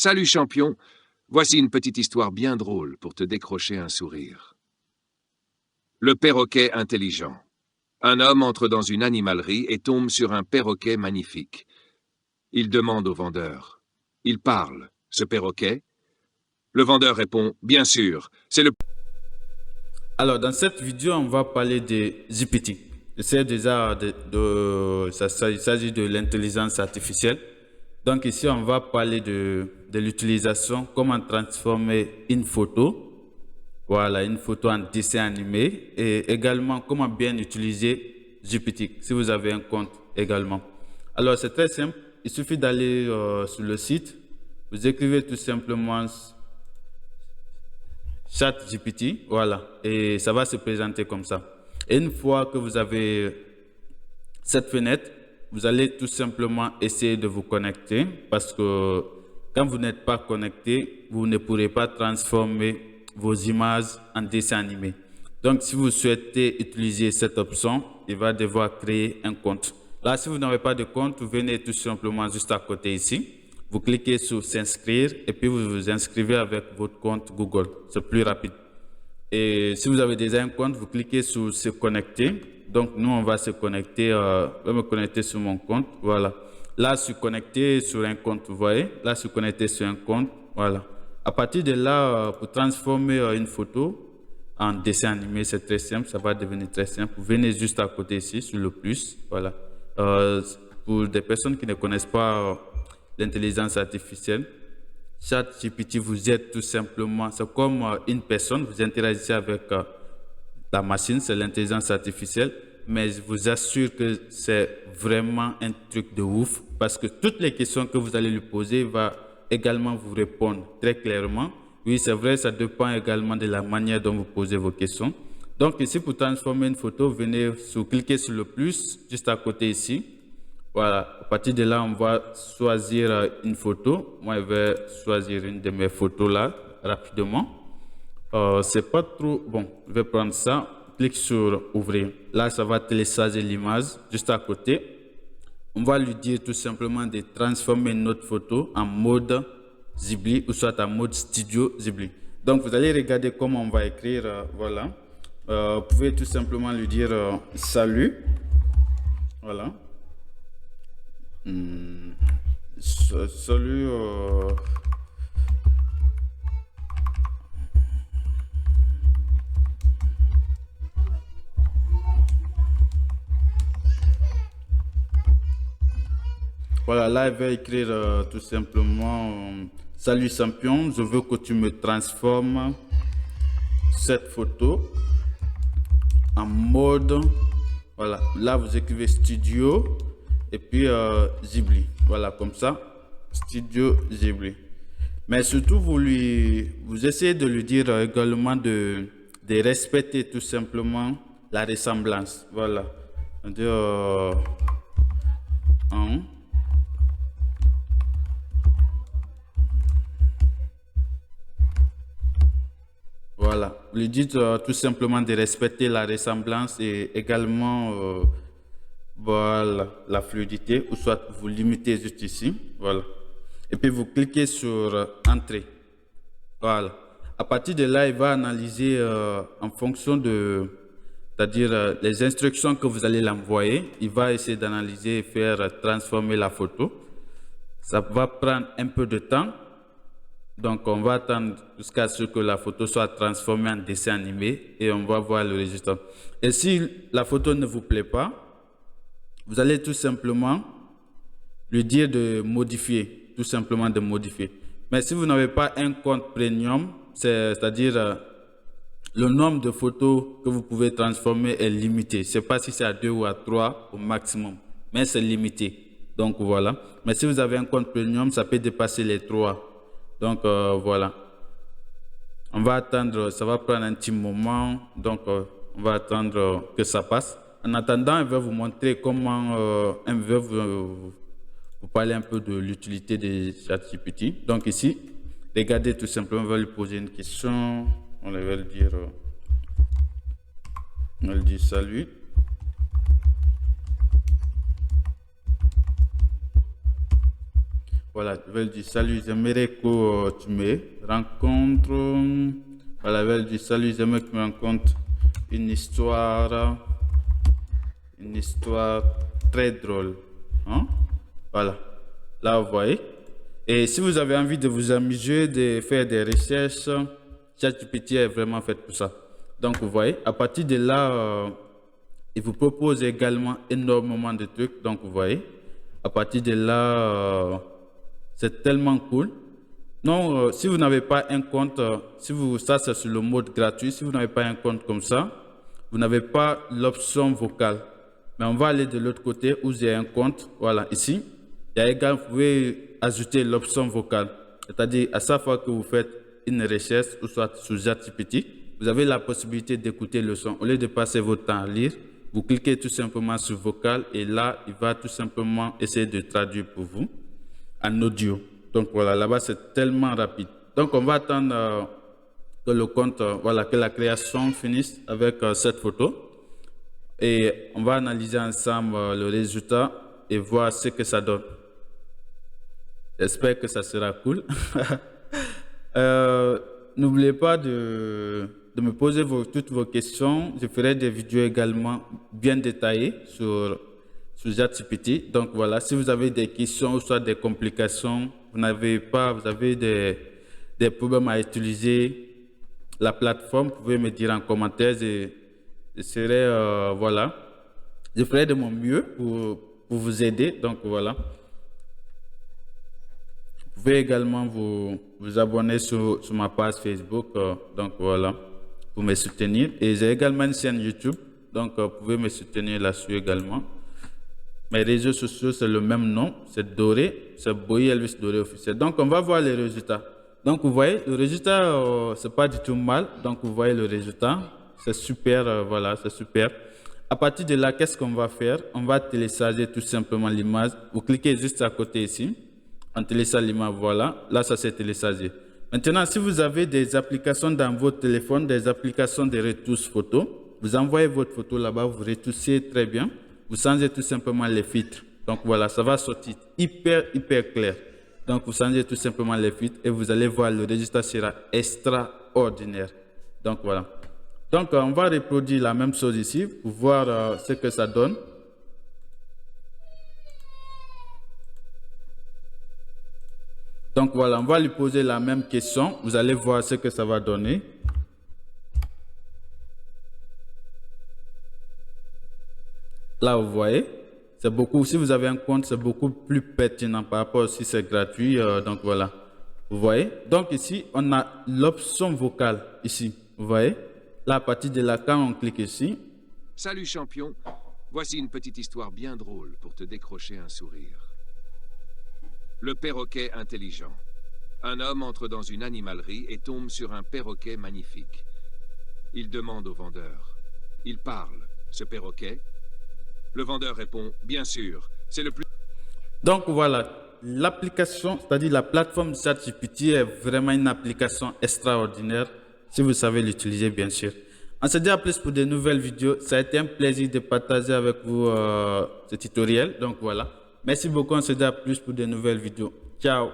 Salut champion, voici une petite histoire bien drôle pour te décrocher un sourire. Le perroquet intelligent. Un homme entre dans une animalerie et tombe sur un perroquet magnifique. Il demande au vendeur. Il parle, ce perroquet? Le vendeur répond, bien sûr, c'est le... Alors, dans cette vidéo, on va parler de GPT. C'est déjà il s'agit de l'intelligence artificielle. Donc ici, on va parler de l'utilisation, comment transformer une photo, voilà, une photo en dessin animé, et également comment bien utiliser GPT, si vous avez un compte également. Alors, c'est très simple. Il suffit d'aller sur le site. Vous écrivez tout simplement ChatGPT, voilà, et ça va se présenter comme ça. Et une fois que vous avez cette fenêtre, vous allez tout simplement essayer de vous connecter parce que quand vous n'êtes pas connecté, vous ne pourrez pas transformer vos images en dessin animé. Donc, si vous souhaitez utiliser cette option, il va devoir créer un compte. Là, si vous n'avez pas de compte, vous venez tout simplement juste à côté ici. Vous cliquez sur s'inscrire et puis vous vous inscrivez avec votre compte Google. C'est plus rapide. Et si vous avez déjà un compte, vous cliquez sur se connecter. Donc, nous, on va se connecter. Je vais me connecter sur mon compte. Voilà. Là, je suis connecté sur un compte. Vous voyez? Là, je suis connecté sur un compte. Voilà. À partir de là, pour transformer une photo en dessin animé, c'est très simple. Ça va devenir très simple. Vous venez juste à côté ici, sur le plus. Voilà. Pour des personnes qui ne connaissent pas l'intelligence artificielle, ChatGPT vous aide tout simplement. C'est comme une personne, vous interagissez avec la machine, c'est l'intelligence artificielle, mais je vous assure que c'est vraiment un truc de ouf parce que toutes les questions que vous allez lui poser, il va également vous répondre très clairement. Oui, c'est vrai, ça dépend également de la manière dont vous posez vos questions. Donc ici, pour transformer une photo, venez cliquer sur le plus, juste à côté ici. Voilà, à partir de là, on va choisir une photo. Moi, je vais choisir une de mes photos là, rapidement. C'est pas trop bon. Je vais prendre ça. Clique sur ouvrir. Là, ça va télécharger l'image juste à côté. On va lui dire tout simplement de transformer notre photo en mode Ghibli ou soit en mode studio Ghibli. Donc, vous allez regarder comment on va écrire. Voilà. Vous pouvez tout simplement lui dire salut. Voilà. Salut. Voilà, là, il va écrire tout simplement salut champion, je veux que tu me transformes cette photo en mode. Voilà, là, vous écrivez studio et puis Ghibli. Voilà, comme ça, studio Ghibli. Mais surtout, vous essayez de lui dire également de respecter tout simplement la ressemblance. Voilà. Hein. Voilà. Vous lui dites tout simplement de respecter la ressemblance et également voilà, la fluidité, ou soit vous limitez juste ici. Voilà. Et puis vous cliquez sur Entrée. Voilà. À partir de là, il va analyser en fonction de, c'est-à-dire les instructions que vous allez l'envoyer. Il va essayer d'analyser et faire transformer la photo. Ça va prendre un peu de temps. Donc, on va attendre jusqu'à ce que la photo soit transformée en dessin animé et on va voir le résultat. Et si la photo ne vous plaît pas, vous allez tout simplement lui dire de modifier, tout simplement de modifier. Mais si vous n'avez pas un compte premium, c'est-à-dire le nombre de photos que vous pouvez transformer est limité. Je ne sais pas si c'est à 2 ou à 3 au maximum, mais c'est limité. Donc voilà. Mais si vous avez un compte premium, ça peut dépasser les 3. Donc voilà. On va attendre, ça va prendre un petit moment. Donc on va attendre que ça passe. En attendant, je vais vous montrer comment, je vais vous parler un peu de l'utilité de ChatGPT. Donc ici, regardez tout simplement, on va lui poser une question. On va lui dire salut. Voilà, je vais lui dire salut, j'aimerais que tu me rencontres. Voilà, je vais lui dire salut, j'aimerais que tu me racontes une histoire très drôle. Hein? Voilà, là vous voyez. Et si vous avez envie de vous amuser, de faire des recherches, ChatGPT est vraiment fait pour ça. Donc vous voyez, à partir de là, il vous propose également énormément de trucs. Donc vous voyez, à partir de là, c'est tellement cool. Non, si vous n'avez pas un compte, ça c'est sur le mode gratuit, si vous n'avez pas un compte comme ça, vous n'avez pas l'option vocale. Mais on va aller de l'autre côté où j'ai un compte. Voilà, ici, il y a également, vous pouvez ajouter l'option vocale. C'est-à-dire, à chaque fois que vous faites une recherche, ou soit sur ChatGPT, vous avez la possibilité d'écouter le son. Au lieu de passer votre temps à lire, vous cliquez tout simplement sur vocal et là, il va tout simplement essayer de traduire pour vous en audio. Donc voilà, là-bas, c'est tellement rapide. Donc, on va attendre que le compte, voilà, que la création finisse avec cette photo. Et on va analyser ensemble le résultat et voir ce que ça donne. J'espère que ça sera cool. N'oubliez pas de me poser toutes vos questions. Je ferai des vidéos également bien détaillées sur ChatGPT. Donc voilà, si vous avez des questions ou soit des complications, vous avez des problèmes à utiliser la plateforme, vous pouvez me dire en commentaire. Je serai, voilà, je ferai de mon mieux pour vous aider. Donc voilà. Vous pouvez également vous abonner sur ma page Facebook. Donc voilà, pour me soutenir. Et j'ai également une chaîne YouTube. Donc vous pouvez me soutenir là-dessus également. Mes réseaux sociaux, c'est le même nom. C'est Doré. C'est Boy Elvis Doré officiel. Donc on va voir les résultats. Donc vous voyez, le résultat, c'est pas du tout mal. Donc vous voyez le résultat. C'est super, voilà, c'est super. À partir de là, qu'est-ce qu'on va faire? On va télécharger tout simplement l'image. Vous cliquez juste à côté ici. On télécharge l'image, voilà. Là, ça s'est téléchargé. Maintenant, si vous avez des applications dans votre téléphone, des applications de retouche photo, vous envoyez votre photo là-bas, vous retouchez très bien. Vous changez tout simplement les filtres. Donc voilà, ça va sortir hyper clair. Donc vous changez tout simplement les filtres et vous allez voir le résultat sera extraordinaire. Donc voilà. Donc on va reproduire la même chose ici pour voir ce que ça donne. Donc voilà, on va lui poser la même question. Vous allez voir ce que ça va donner. Là, vous voyez, c'est beaucoup. Si vous avez un compte, c'est beaucoup plus pertinent par rapport si c'est gratuit. Donc voilà, vous voyez. Donc ici, on a l'option vocale ici. Vous voyez. Là, à partir de là, quand on clique ici. Salut champion, voici une petite histoire bien drôle pour te décrocher un sourire. Le perroquet intelligent. Un homme entre dans une animalerie et tombe sur un perroquet magnifique. Il demande au vendeur. Il parle, ce perroquet. Le vendeur répond, bien sûr, c'est le plus... Donc voilà, l'application, c'est-à-dire la plateforme ChatGPT est vraiment une application extraordinaire si vous savez l'utiliser, bien sûr. On se dit à plus pour de nouvelles vidéos. Ça a été un plaisir de partager avec vous ce tutoriel. Donc voilà. Merci beaucoup. On se dit à plus pour de nouvelles vidéos. Ciao.